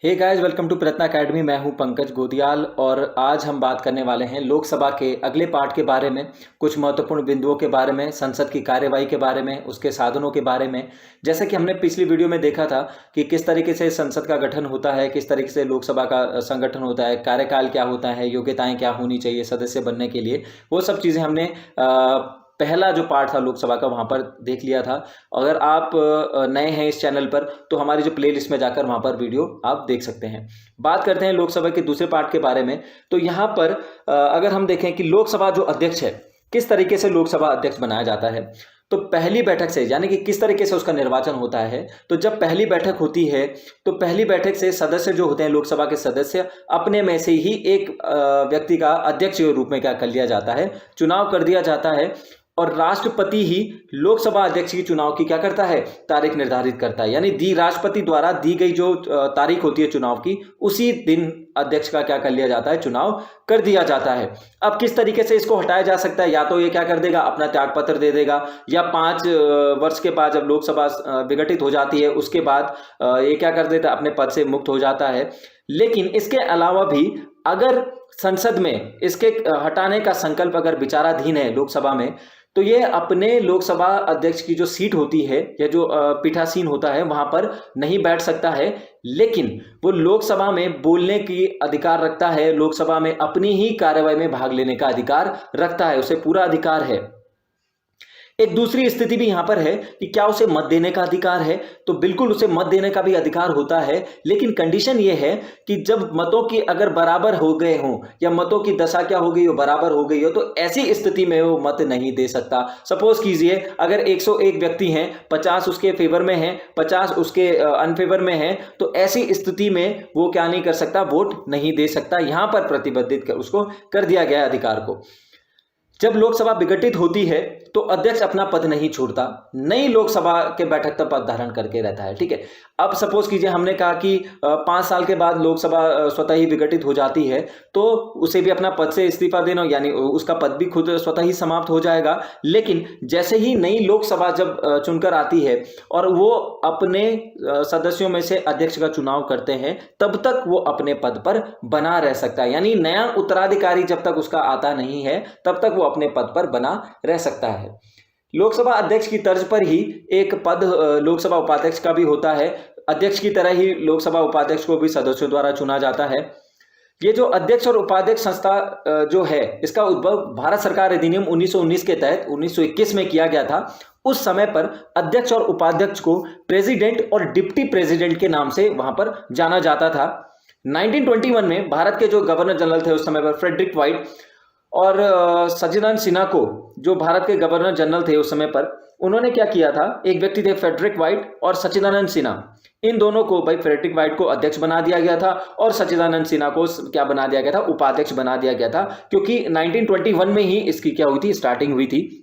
Hey guys, welcome to प्रयत्न academy. मैं हूं पंकज गोदियाल और आज हम बात करने वाले हैं लोकसभा के अगले पार्ट के बारे में, कुछ महत्वपूर्ण बिंदुओं के बारे में, संसद की कार्यवाही के बारे में, उसके साधनों के बारे में। जैसे कि हमने पिछली वीडियो में देखा था कि किस तरीके से संसद का गठन होता है, किस तरीके से लोकसभा का संगठन होता है, कार्यकाल क्या होता है, योग्यताएं क्या होनी चाहिए सदस्य बनने के लिए, वो सब चीज़ें हमने पहला जो पार्ट था लोकसभा का वहाँ पर देख लिया था। अगर आप नए हैं इस चैनल पर तो हमारी जो प्लेलिस्ट में जाकर वहाँ पर वीडियो आप देख सकते हैं। बात करते हैं लोकसभा के दूसरे पार्ट के बारे में। तो यहाँ पर अगर हम देखें कि लोकसभा जो अध्यक्ष है, किस तरीके से लोकसभा अध्यक्ष बनाया जाता है, तो पहली बैठक से, यानी कि किस तरीके से उसका निर्वाचन होता है। तो जब पहली बैठक होती है तो पहली बैठक से सदस्य जो होते हैं, लोकसभा के सदस्य, अपने में से ही एक व्यक्ति का अध्यक्ष के रूप में क्या कर लिया जाता है, चुनाव कर दिया जाता है। और राष्ट्रपति ही लोकसभा अध्यक्ष की चुनाव की क्या करता है, तारीख निर्धारित करता है। यानी राष्ट्रपति द्वारा दी गई जो तारीख होती है चुनाव की, उसी दिन अध्यक्ष का क्या कर लिया जाता है, चुनाव कर दिया जाता है। अब किस तरीके से इसको हटाया जा सकता है, या तो ये क्या कर देगा, अपना त्यागपत्र दे देगा, या 5 वर्ष के बाद जब लोकसभा विघटित हो जाती है उसके बाद ये क्या कर देता है, अपने पद से मुक्त हो जाता है। लेकिन इसके अलावा भी अगर संसद में इसके हटाने का संकल्प अगर विचाराधीन है लोकसभा में, तो ये अपने लोकसभा अध्यक्ष की जो सीट होती है या जो पीठासीन होता है वहां पर नहीं बैठ सकता है, लेकिन वो लोकसभा में बोलने की अधिकार रखता है, लोकसभा में अपनी ही कार्यवाही में भाग लेने का अधिकार रखता है, उसे पूरा अधिकार है। एक दूसरी स्थिति भी यहां पर है कि क्या उसे मत देने का अधिकार है, तो बिल्कुल उसे मत देने का भी अधिकार होता है, लेकिन कंडीशन यह है कि जब मतों की अगर बराबर हो गए हों या मतों की दशा क्या हो गई हो, बराबर हो गई हो, तो ऐसी स्थिति में वो मत नहीं दे सकता। सपोज कीजिए अगर 101 व्यक्ति हैं, 50 उसके फेवर में हैं, 50 उसके अनफेवर में हैं, तो ऐसी स्थिति में वो क्या नहीं कर सकता, वोट नहीं दे सकता। यहां पर प्रतिबंधित उसको कर दिया गया अधिकार को। जब लोकसभा विघटित होती है तो अध्यक्ष अपना पद नहीं छोड़ता, नई लोकसभा के बैठक तक पद धारण करके रहता है। ठीक है, अब सपोज कीजिए हमने कहा कि 5 साल के बाद लोकसभा स्वतः ही विघटित हो जाती है, तो उसे भी अपना पद से इस्तीफा देना, यानी उसका पद भी खुद स्वतः ही समाप्त हो जाएगा। लेकिन जैसे ही नई लोकसभा जब चुनकर आती है और वो अपने सदस्यों में से अध्यक्ष का चुनाव करते हैं, तब तक वो अपने पद पर बना रह सकता है। यानी नया उत्तराधिकारी जब तक उसका आता नहीं है तब तक वो अपने पद पर बना रह सकता है। लोकसभा अध्यक्ष की तर्ज पर ही एक पद लोकसभा उपाध्यक्ष का भी होता है। अध्यक्ष की तरह ही लोकसभा उपाध्यक्ष को भी सदस्यों द्वारा चुना जाता है। ये जो अध्यक्ष और उपाध्यक्ष संस्था जो है, इसका उद्भव भारत सरकार अधिनियम 1919 के तहत 1921 में किया गया था। उस समय पर अध्यक्ष और उपाध्यक्ष को प्रेसिडेंट और डिप्टी प्रेसिडेंट के नाम से वहां पर जाना जाता था। 1921 में भारत के जो गवर्नर जनरल थे उस समय पर, फ्रेडरिक वाइट और सचिदानंद सिन्हा को, जो भारत के गवर्नर जनरल थे उस समय पर, उन्होंने क्या किया था, एक व्यक्ति थे फ्रेडरिक वाइट और सचिदानंद सिन्हा, इन दोनों को, भाई फ्रेडरिक वाइट को अध्यक्ष बना दिया गया था और सचिदानंद सिन्हा को क्या बना दिया गया था, उपाध्यक्ष बना दिया गया था, क्योंकि 1921 में ही इसकी क्या हुई थी, स्टार्टिंग हुई थी।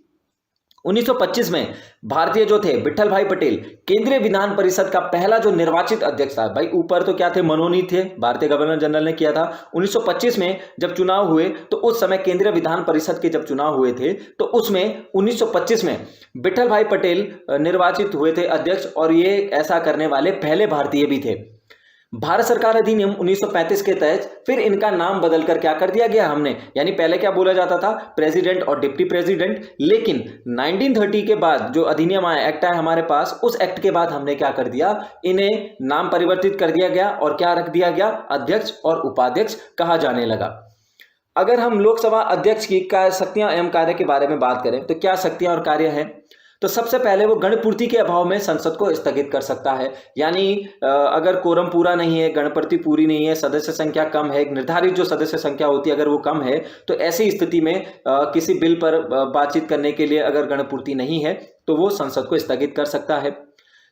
1925 में भारतीय जो थे विट्ठल भाई पटेल, केंद्रीय विधान परिषद का पहला जो निर्वाचित अध्यक्ष था, भाई ऊपर तो क्या थे, मनोनीत थे, भारतीय गवर्नर जनरल ने किया था। 1925 में जब चुनाव हुए तो उस समय केंद्रीय विधान परिषद के जब चुनाव हुए थे तो उसमें 1925 में विट्ठल भाई पटेल निर्वाचित हुए थे अध्यक्ष, और ये ऐसा करने वाले पहले भारतीय भी थे। भारत सरकार अधिनियम 1935 के तहत फिर इनका नाम बदलकर क्या कर दिया गया हमने, यानी पहले क्या बोला जाता था, प्रेसिडेंट और डिप्टी प्रेसिडेंट। लेकिन 1930 के बाद जो अधिनियम आया, एक्ट आया हमारे पास, उस एक्ट के बाद हमने क्या कर दिया, इन्हें नाम परिवर्तित कर दिया गया और क्या रख दिया गया, अध्यक्ष और उपाध्यक्ष कहा जाने लगा। अगर हम लोकसभा अध्यक्ष की शक्तियां एवं कार्य के बारे में बात करें तो क्या शक्तियां और कार्य हैं, तो सबसे पहले वो गणपूर्ति के अभाव में संसद को स्थगित कर सकता है। यानी अगर कोरम पूरा नहीं है, गणपूर्ति पूरी नहीं है, सदस्य संख्या कम है, निर्धारित जो सदस्य संख्या होती है अगर वो कम है, तो ऐसी स्थिति में किसी बिल पर बातचीत करने के लिए अगर गणपूर्ति नहीं है तो वो संसद को स्थगित कर सकता है।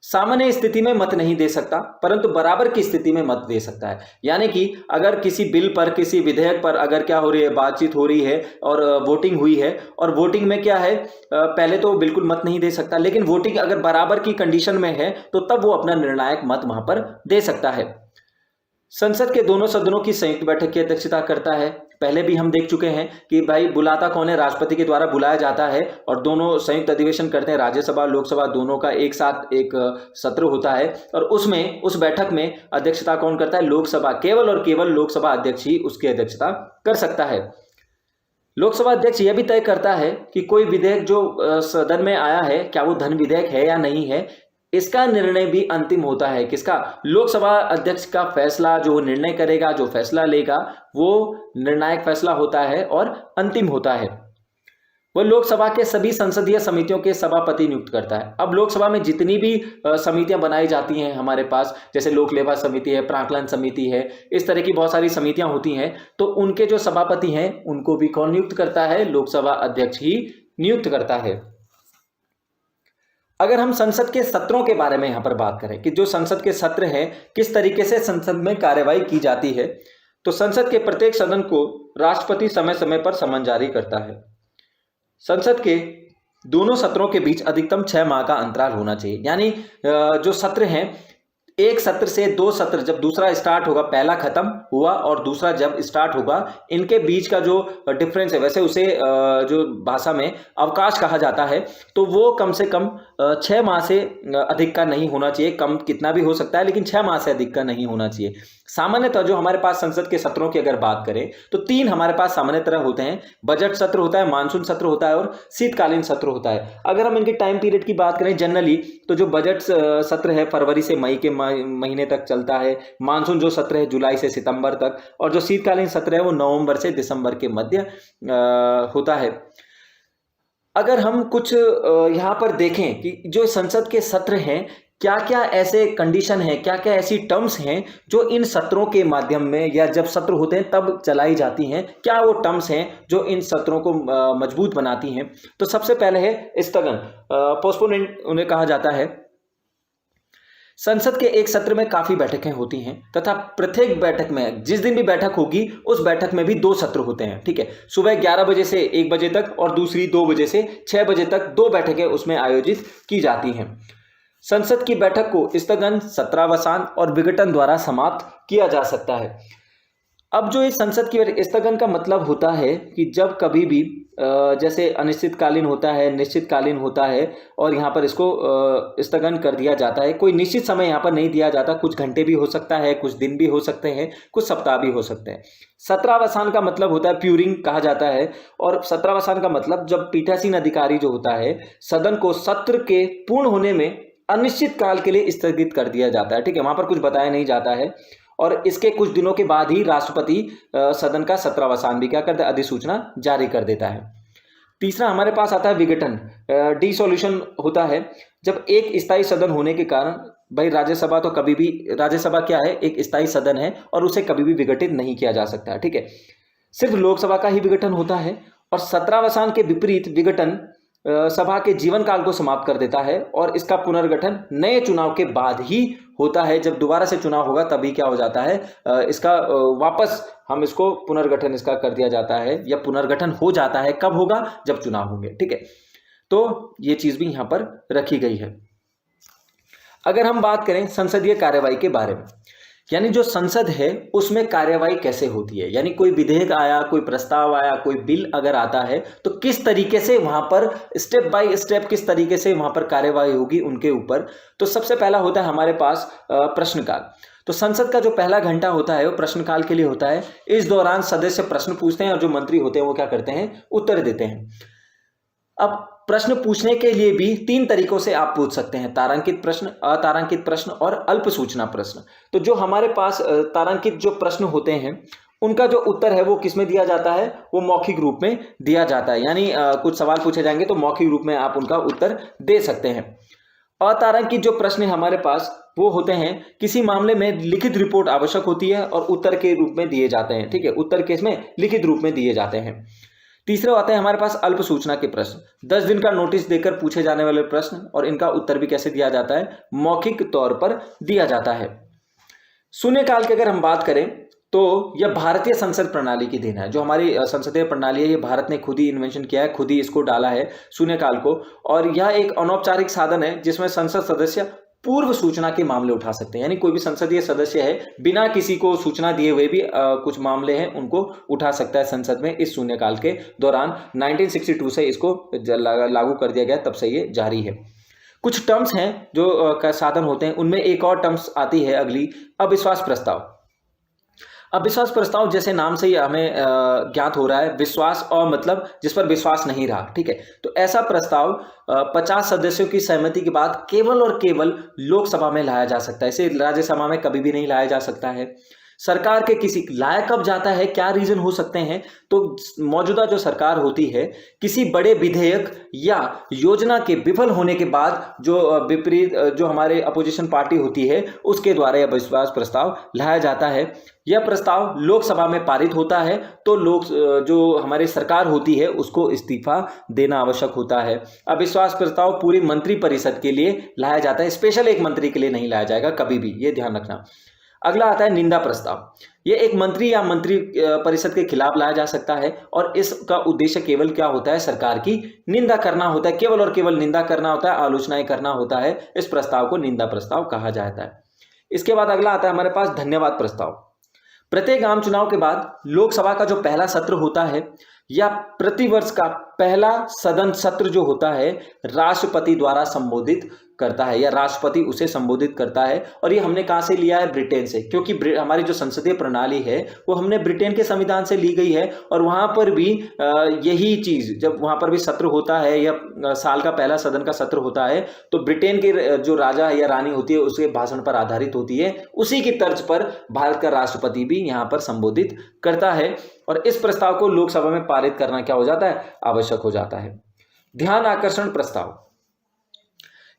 सामान्य स्थिति में मत नहीं दे सकता, परंतु बराबर की स्थिति में मत दे सकता है। यानी कि अगर किसी बिल पर, किसी विधेयक पर अगर क्या हो रही है, बातचीत हो रही है और वोटिंग हुई है, और वोटिंग में क्या है, पहले तो बिल्कुल मत नहीं दे सकता, लेकिन वोटिंग अगर बराबर की कंडीशन में है तो तब वो अपना निर्णायक मत वहां पर दे सकता है। संसद के दोनों सदनों की संयुक्त बैठक की अध्यक्षता करता है। पहले भी हम देख चुके हैं कि भाई बुलाता कौन है, राष्ट्रपति के द्वारा बुलाया जाता है और दोनों संयुक्त अधिवेशन करते हैं, राज्यसभा लोकसभा दोनों का एक साथ एक सत्र होता है और उसमें उस बैठक में अध्यक्षता कौन करता है, लोकसभा, केवल और केवल लोकसभा अध्यक्ष ही उसकी अध्यक्षता कर सकता है। लोकसभा अध्यक्ष यह भी तय करता है कि कोई विधेयक जो सदन में आया है क्या वो धन विधेयक है या नहीं है, इसका निर्णय भी अंतिम होता है किसका, लोकसभा अध्यक्ष का फैसला जो निर्णय करेगा, जो फैसला लेगा वो निर्णायक फैसला होता है और अंतिम होता है। वो लोकसभा के सभी संसदीय समितियों के सभापति नियुक्त करता है। अब लोकसभा में जितनी भी समितियां बनाई जाती हैं हमारे पास, जैसे लोक लेखा समिति है, प्राक्कलन समिति है, इस तरह की बहुत सारी समितियां होती हैं, तो उनके जो सभापति हैं उनको भी कौन नियुक्त करता है, लोकसभा अध्यक्ष ही नियुक्त करता है। अगर हम संसद के सत्रों के बारे में यहां पर बात करें कि जो संसद के सत्र हैं किस तरीके से संसद में कार्यवाही की जाती है, तो संसद के प्रत्येक सदन को राष्ट्रपति समय समय पर समन जारी करता है। संसद के दोनों सत्रों के बीच अधिकतम 6 माह का अंतराल होना चाहिए, यानी जो सत्र हैं, एक सत्र से 2 सत्र, जब दूसरा स्टार्ट होगा, पहला खत्म हुआ और दूसरा जब स्टार्ट होगा, इनके बीच का जो डिफरेंस है, वैसे उसे जो भाषा में अवकाश कहा जाता है, तो वो कम से कम 6 माह से अधिक का नहीं होना चाहिए। कम कितना भी हो सकता है लेकिन 6 माह से अधिक का नहीं होना चाहिए। सामान्यतः जो हमारे पास संसद के सत्रों की अगर बात करें तो 3 हमारे पास सामान्य तरह होते हैं, बजट सत्र होता है, मानसून सत्र होता है और शीतकालीन सत्र होता है। अगर हम इनके टाइम पीरियड की बात करें जनरली, तो जो बजट सत्र है फरवरी से मई के महीने तक चलता है, मानसून जो सत्र है जुलाई से सितंबर तक, और जो शीतकालीन सत्र है वो नवंबर से दिसंबर के मध्य होता है। अगर हम कुछ यहाँ पर देखें कि जो संसद के सत्र हैं, क्या क्या ऐसे कंडीशन है, क्या क्या ऐसी टर्म्स हैं जो इन सत्रों के माध्यम में या जब सत्र होते हैं तब चलाई जाती हैं, क्या वो टर्म्स हैं जो इन सत्रों को मजबूत बनाती हैं। तो सबसे पहले है स्थगन, पोस्टपोनेंट उन्हें कहा जाता है। संसद के एक सत्र में काफी बैठकें होती हैं तथा प्रत्येक बैठक में, जिस दिन भी बैठक होगी उस बैठक में भी 2 सत्र होते हैं, ठीक है। सुबह 11 बजे से 1 बजे तक और दूसरी 2 बजे से 6 बजे तक 2 बैठकें उसमें आयोजित की जाती हैं। संसद की बैठक को स्थगन, सत्रावसान और विघटन द्वारा समाप्त किया जा सकता है। अब जो इस संसद की स्थगन का मतलब होता है कि जब कभी भी जैसे अनिश्चितकालीन होता है, निश्चितकालीन होता है, और यहाँ पर इसको स्थगन कर दिया जाता है। कोई निश्चित समय यहाँ पर नहीं दिया जाता, कुछ घंटे भी हो सकता है, कुछ दिन भी हो सकते हैं, कुछ सप्ताह भी हो सकते हैं। सत्रावसान का मतलब होता है, प्यूरिंग कहा जाता है, और सत्रावसान का मतलब जब पीठासीन अधिकारी जो होता है सदन को सत्र के पूर्ण होने में अनिश्चित काल के लिए स्थगित कर दिया जाता है, ठीक है। वहां पर कुछ बताया नहीं जाता है और इसके कुछ दिनों के बाद ही राष्ट्रपति सदन का सत्रावसान भी क्या करता है, अधिसूचना जारी कर देता है। तीसरा हमारे पास आता है विघटन, डिसोल्यूशन होता है। जब एक स्थायी सदन होने के कारण, भाई राज्यसभा तो कभी भी, राज्यसभा क्या है, एक स्थायी सदन है और उसे कभी भी विघटित नहीं किया जा सकता, ठीक है। सिर्फ लोकसभा का ही विघटन होता है और सत्रावसान के विपरीत विघटन सभा के जीवन काल को समाप्त कर देता है और इसका पुनर्गठन नए चुनाव के बाद ही होता है। जब दोबारा से चुनाव होगा तभी क्या हो जाता है, इसका वापस हम इसको पुनर्गठन इसका कर दिया जाता है, या पुनर्गठन हो जाता है। कब होगा, जब चुनाव होंगे, ठीक है। तो ये चीज भी यहां पर रखी गई है। अगर हम बात करें संसदीय कार्यवाही के बारे में, यानी जो संसद है उसमें कार्यवाही कैसे होती है, यानी कोई विधेयक आया, कोई प्रस्ताव आया, कोई बिल अगर आता है तो किस तरीके से वहां पर स्टेप बाय स्टेप किस तरीके से वहां पर कार्यवाही होगी उनके ऊपर। तो सबसे पहला होता है हमारे पास प्रश्नकाल। तो संसद का जो पहला घंटा होता है वो प्रश्नकाल के लिए होता है। इस दौरान सदस्य प्रश्न पूछते हैं और जो मंत्री होते हैं वो क्या करते हैं, उत्तर देते हैं। अब प्रश्न पूछने के लिए भी 3 तरीकों से आप पूछ सकते हैं, तारांकित प्रश्न, अतारांकित प्रश्न और अल्प सूचना प्रश्न। तो जो हमारे पास तारांकित जो प्रश्न होते हैं उनका जो उत्तर है वो किसमें दिया जाता है, वो मौखिक रूप में दिया जाता है, यानी कुछ सवाल पूछे जाएंगे तो मौखिक रूप में आप उनका उत्तर दे सकते हैं। अतारांकित जो प्रश्न है हमारे पास वो होते हैं, किसी मामले में लिखित रिपोर्ट आवश्यक होती है और उत्तर के रूप में दिए जाते हैं, ठीक है। उत्तर केस में लिखित रूप में दिए जाते हैं। तीसरा आता है हमारे पास अल्प सूचना के प्रश्न, 10 दिन का नोटिस देकर पूछे जाने वाले प्रश्न, और इनका उत्तर भी कैसे दिया जाता है, मौखिक तौर पर दिया जाता है। शून्यकाल की अगर हम बात करें तो यह भारतीय संसद प्रणाली की देन है। जो हमारी संसदीय प्रणाली है ये भारत ने खुद ही इन्वेंशन किया है, खुद ही इसको डाला है शून्यकाल को, और यह एक अनौपचारिक साधन है जिसमें संसद सदस्य पूर्व सूचना के मामले उठा सकते हैं, यानी कोई भी संसदीय सदस्य है बिना किसी को सूचना दिए हुए भी कुछ मामले हैं उनको उठा सकता है संसद में इस शून्यकाल के दौरान। 1962 से इसको लागू कर दिया गया, तब से ये जारी है। कुछ टर्म्स हैं जो साधन होते हैं, उनमें एक और टर्म्स आती है अगली, अविश्वास प्रस्ताव। अविश्वास प्रस्ताव जैसे नाम से ही हमें ज्ञात हो रहा है, विश्वास और मतलब जिस पर विश्वास नहीं रहा, ठीक है। तो ऐसा प्रस्ताव 50 सदस्यों की सहमति के बाद केवल और केवल लोकसभा में लाया जा सकता है, इसे राज्यसभा में कभी भी नहीं लाया जा सकता है। सरकार के किसी लाया कब जाता है, क्या रीजन हो सकते हैं, तो मौजूदा जो सरकार होती है किसी बड़े विधेयक या योजना के विफल होने के बाद जो विपरीत जो हमारे अपोजिशन पार्टी होती है उसके द्वारा यह अविश्वास प्रस्ताव लाया जाता है। यह प्रस्ताव लोकसभा में पारित होता है तो लोक जो हमारी सरकार होती है उसको इस्तीफा देना आवश्यक होता है। अविश्वास प्रस्ताव पूरी मंत्रिपरिषद के लिए लाया जाता है, स्पेशल एक मंत्री के लिए नहीं लाया जाएगा कभी भी, ये ध्यान रखना। अगला आता है निंदा प्रस्ताव। ये एक मंत्री या मंत्री परिषद के खिलाफ लाया जा सकता है और इसका उद्देश्य केवल क्या होता है, सरकार की निंदा करना होता है, केवल और केवल निंदा करना होता है, आलोचनाएं करना होता है। इस प्रस्ताव को निंदा प्रस्ताव कहा जाता है। इसके बाद अगला आता है हमारे पास धन्यवाद प्रस्ताव। प्रत्येक आम चुनाव के बाद लोकसभा का जो पहला सत्र होता है या प्रतिवर्ष का पहला सदन सत्र जो होता है राष्ट्रपति द्वारा संबोधित करता है या राष्ट्रपति उसे संबोधित करता है। और ये हमने कहां से लिया है, ब्रिटेन से, क्योंकि हमारी जो संसदीय प्रणाली है वो हमने ब्रिटेन के संविधान से ली गई है। और वहां पर भी यही चीज, जब वहां पर भी सत्र होता है या साल का पहला सदन का सत्र होता है तो ब्रिटेन के जो राजा या रानी होती है उसके भाषण पर आधारित होती है। उसी की तर्ज पर भारत का राष्ट्रपति भी यहाँ पर संबोधित करता है और इस प्रस्ताव को लोकसभा में पारित करना क्या हो जाता है, आवश्यक हो जाता है। ध्यान आकर्षण प्रस्ताव,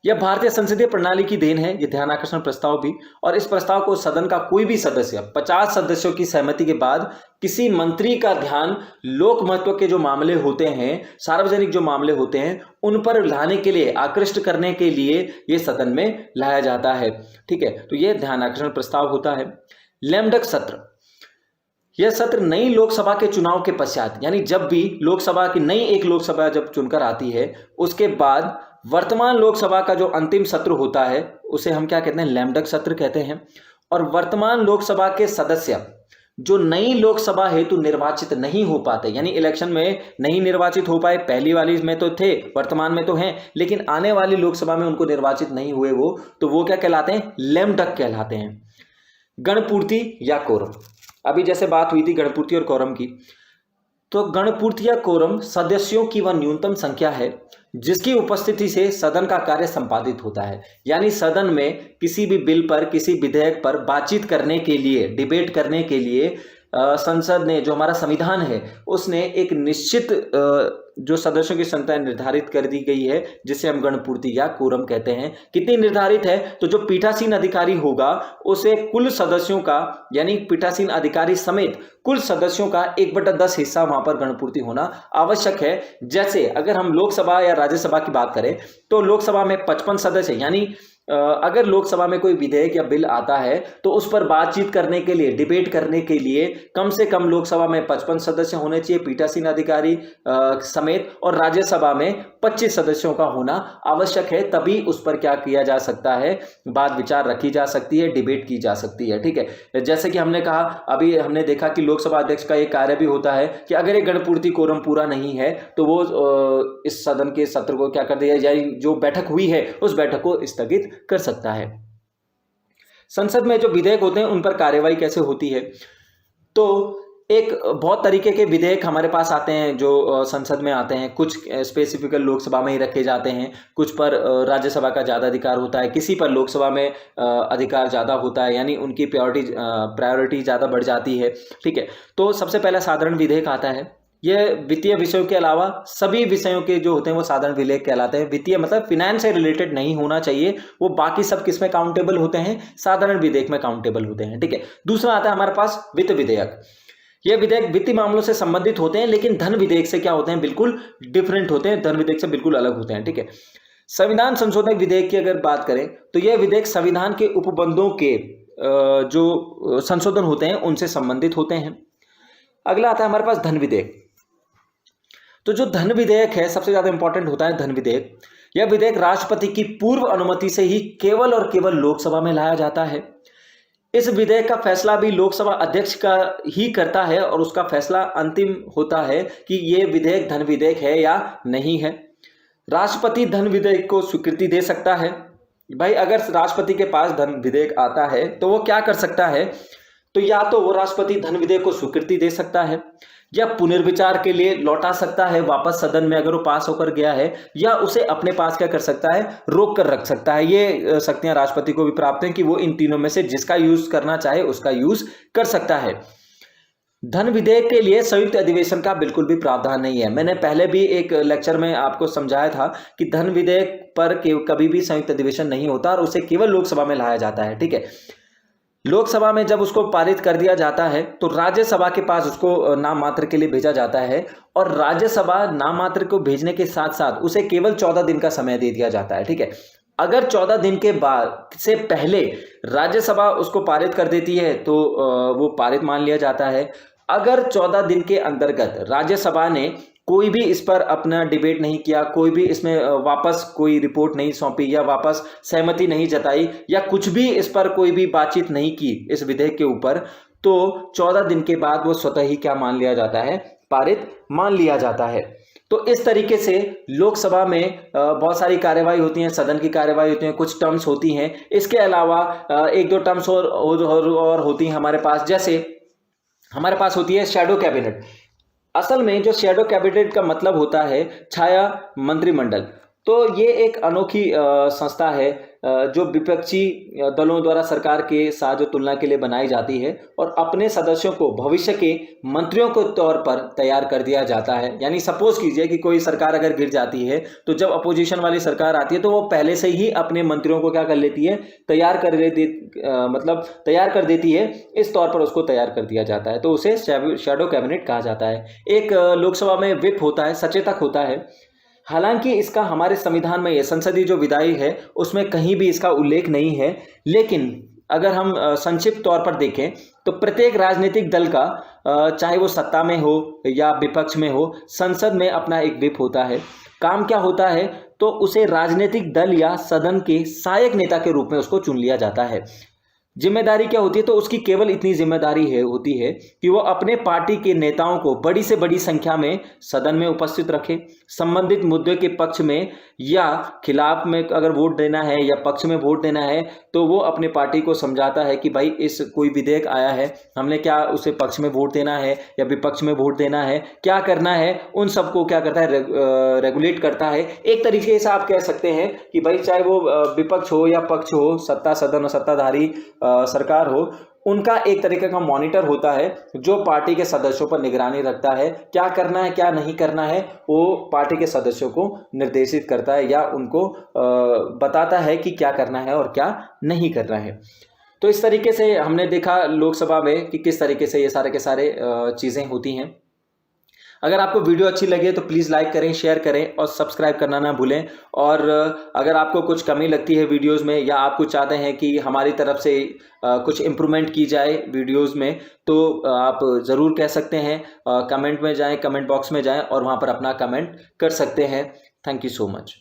यह भारतीय संसदीय प्रणाली की देन है, यह ध्यान आकर्षण प्रस्ताव भी। और इस प्रस्ताव को सदन का कोई भी सदस्य 50 सदस्यों की सहमति के बाद किसी मंत्री का ध्यान लोक महत्व के जो मामले होते हैं, सार्वजनिक जो मामले होते हैं उन पर लाने के लिए, आकृष्ट करने के लिए ये सदन में लाया जाता है, ठीक है। तो यह ध्यान आकर्षण प्रस्ताव होता है। लैमडक सत्र, यह सत्र नई लोकसभा के चुनाव के पश्चात, यानी जब भी लोकसभा की नई एक लोकसभा जब चुनकर आती है उसके बाद वर्तमान लोकसभा का जो अंतिम सत्र होता है उसे हम क्या कहते हैं, लैमडक सत्र कहते हैं। और वर्तमान लोकसभा के सदस्य जो नई लोकसभा हेतु निर्वाचित नहीं हो पाते, यानी इलेक्शन में नहीं निर्वाचित हो पाए, पहली वाली में तो थे, वर्तमान में तो हैं, लेकिन आने वाली लोकसभा में उनको निर्वाचित नहीं हुए वो क्या कहलाते हैं, लैमडक कहलाते हैं। गणपूर्ति या कोरम, अभी जैसे बात हुई थी गणपूर्ति और कोरम की, तो गणपूर्ति या कोरम सदस्यों की वह न्यूनतम संख्या है जिसकी उपस्थिति से सदन का कार्य संपादित होता है। यानी सदन में किसी भी बिल पर, किसी विधेयक पर बातचीत करने के लिए, डिबेट करने के लिए संसद ने, जो हमारा संविधान है उसने एक निश्चित जो सदस्यों की संख्या निर्धारित कर दी गई है जिसे हम गणपूर्ति या कोरम कहते हैं। कितनी निर्धारित है, तो जो पीठासीन अधिकारी होगा उसे कुल सदस्यों का, यानी पीठासीन अधिकारी समेत कुल सदस्यों का 1/10 हिस्सा वहां पर गणपूर्ति होना आवश्यक है। जैसे अगर हम लोकसभा या राज्यसभा की बात करें तो लोकसभा में 55 सदस्य, यानी अगर लोकसभा में कोई विधेयक या बिल आता है तो उस पर बातचीत करने के लिए, डिबेट करने के लिए कम से कम लोकसभा में 55 सदस्य होने चाहिए पीठासीन अधिकारी समेत, और राज्यसभा में 25 सदस्यों का होना आवश्यक है। तभी उस पर क्या किया जा सकता है, बात विचार रखी जा सकती है, डिबेट की जा सकती है, ठीक है। जैसे कि हमने कहा, अभी हमने देखा कि लोकसभा अध्यक्ष का एक कार्य भी होता है कि अगर एक गणपूर्ति कोरम पूरा नहीं है तो वो इस सदन के सत्र को क्या कर दिया, यानी जो बैठक हुई है उस बैठक को स्थगित कर सकता है। संसद में जो विधेयक होते हैं उन पर कार्यवाही कैसे होती है, तो एक बहुत तरीके के विधेयक हमारे पास आते हैं जो संसद में आते हैं। कुछ स्पेसिफिकल लोकसभा में ही रखे जाते हैं, कुछ पर राज्यसभा का ज़्यादा अधिकार होता है, किसी पर लोकसभा में अधिकार ज़्यादा होता है, यानी उनकी प्रायोरिटी ज़्यादा बढ़ जाती है, ठीक है। तो सबसे पहला साधारण विधेयक आता है। यह वित्तीय विषयों के अलावा सभी विषयों के जो होते हैं वो साधारण विधेयक कहलाते हैं। वित्तीय मतलब फिनेंस से रिलेटेड नहीं होना चाहिए, वो बाकी सब किस में काउंटेबल होते हैं, साधारण विधेयक में काउंटेबल होते हैं, ठीक है। दूसरा आता है हमारे पास वित्त विधेयक। ये विधेयक वित्तीय मामलों से संबंधित होते हैं, लेकिन धन विधेयक से क्या होते हैं, बिल्कुल डिफरेंट होते हैं, धन विधेयक से बिल्कुल अलग होते हैं, ठीक है। संविधान संशोधन विधेयक की अगर बात करें तो यह विधेयक संविधान के उपबंधों के जो संशोधन होते हैं उनसे संबंधित होते हैं। अगला आता है हमारे पास धन विधेयक। तो जो धन विधेयक है सबसे ज्यादा इंपॉर्टेंट होता है धन विधेयक। यह विधेयक राष्ट्रपति की पूर्व अनुमति से ही केवल और केवल लोकसभा में लाया जाता है। इस विधेयक का फैसला भी लोकसभा अध्यक्ष का ही करता है और उसका फैसला अंतिम होता है कि ये विधेयक धन विधेयक है या नहीं है। राष्ट्रपति धन विधेयक को स्वीकृति दे सकता है। भाई अगर राष्ट्रपति के पास धन विधेयक आता है तो वो क्या कर सकता है, तो या तो वो राष्ट्रपति धन विधेयक को स्वीकृति दे सकता है या पुनर्विचार के लिए लौटा सकता है वापस सदन में अगर वो पास होकर गया है, या उसे अपने पास क्या कर सकता है, रोक कर रख सकता है। ये शक्तियां राष्ट्रपति को भी प्राप्त हैं कि वो इन तीनों में से जिसका यूज करना चाहे उसका यूज कर सकता है। धन विधेयक के लिए संयुक्त अधिवेशन का बिल्कुल भी प्रावधान नहीं है। मैंने पहले भी एक लेक्चर में आपको समझाया था कि धन विधेयक पर कभी भी संयुक्त अधिवेशन नहीं होता और उसे केवल लोकसभा में लाया जाता है। ठीक है, लोकसभा में जब उसको पारित कर दिया जाता है तो राज्यसभा के पास उसको नाम मात्र के लिए भेजा जाता है और राज्यसभा नाम मात्र को भेजने के साथ साथ उसे केवल 14 दिन का समय दे दिया जाता है। ठीक है, अगर 14 दिन के बाद से पहले राज्यसभा उसको पारित कर देती है तो वो पारित मान लिया जाता है। अगर 14 दिन के अंतर्गत राज्यसभा ने कोई भी इस पर अपना डिबेट नहीं किया, कोई भी इसमें वापस कोई रिपोर्ट नहीं सौंपी या वापस सहमति नहीं जताई या कुछ भी इस पर कोई भी बातचीत नहीं की इस विधेयक के ऊपर, तो 14 दिन के बाद वो स्वतः ही क्या मान लिया जाता है, पारित मान लिया जाता है। तो इस तरीके से लोकसभा में बहुत सारी कार्यवाही होती हैं, सदन की कार्यवाही होती है, कुछ टर्म्स होती हैं। इसके अलावा एक दो टर्म्स और होती हैं हमारे पास, जैसे हमारे पास होती है शैडो कैबिनेट। असल में जो शैडो कैबिनेट का मतलब होता है छाया मंत्रिमंडल। तो ये एक अनोखी संस्था है जो विपक्षी दलों द्वारा सरकार के साथ जो तुलना के लिए बनाई जाती है और अपने सदस्यों को भविष्य के मंत्रियों के तौर पर तैयार कर दिया जाता है। यानी सपोज कीजिए कि कोई सरकार अगर गिर जाती है तो जब अपोजिशन वाली सरकार आती है तो वो पहले से ही अपने मंत्रियों को क्या कर लेती है, तैयार कर देती है, इस तौर पर उसको तैयार कर दिया जाता है। तो उसे शैडो कैबिनेट कहा जाता है। एक लोकसभा में विप होता है, सचेतक होता है। हालांकि इसका हमारे संविधान में, ये संसदीय जो विधायी है उसमें कहीं भी इसका उल्लेख नहीं है, लेकिन अगर हम संक्षिप्त तौर पर देखें तो प्रत्येक राजनीतिक दल का चाहे वो सत्ता में हो या विपक्ष में हो, संसद में अपना एक विप होता है। काम क्या होता है, तो उसे राजनीतिक दल या सदन के सहायक नेता के रूप में उसको चुन लिया जाता है। जिम्मेदारी क्या होती है, तो उसकी केवल इतनी जिम्मेदारी होती है कि वो अपने पार्टी के नेताओं को बड़ी से बड़ी संख्या में सदन में उपस्थित रखे, संबंधित मुद्दे के पक्ष में या खिलाफ में अगर वोट देना है या पक्ष में वोट देना है तो वो अपने पार्टी को समझाता है कि भाई इस कोई विधेयक आया है, हमने क्या उसे पक्ष में वोट देना है या विपक्ष में वोट देना है, क्या करना है, उन सबको क्या करता है, रेगुलेट करता है। एक तरीके से आप कह सकते हैं कि भाई चाहे वो विपक्ष हो या पक्ष हो, सत्ता सदन और सत्ताधारी सरकार हो, उनका एक तरीके का मॉनिटर होता है जो पार्टी के सदस्यों पर निगरानी रखता है। क्या करना है क्या नहीं करना है वो पार्टी के सदस्यों को निर्देशित करता है या उनको बताता है कि क्या करना है और क्या नहीं करना है। तो इस तरीके से हमने देखा लोकसभा में कि किस तरीके से ये सारे के सारे चीज़ें होती हैं। अगर आपको वीडियो अच्छी लगे तो प्लीज़ लाइक करें, शेयर करें और सब्सक्राइब करना ना भूलें। और अगर आपको कुछ कमी लगती है वीडियोस में या आप कुछ चाहते हैं कि हमारी तरफ से कुछ इम्प्रूवमेंट की जाए वीडियोस में, तो आप ज़रूर कह सकते हैं। कमेंट में जाएं, कमेंट बॉक्स में जाएं और वहां पर अपना कमेंट कर सकते हैं। Thank you so much.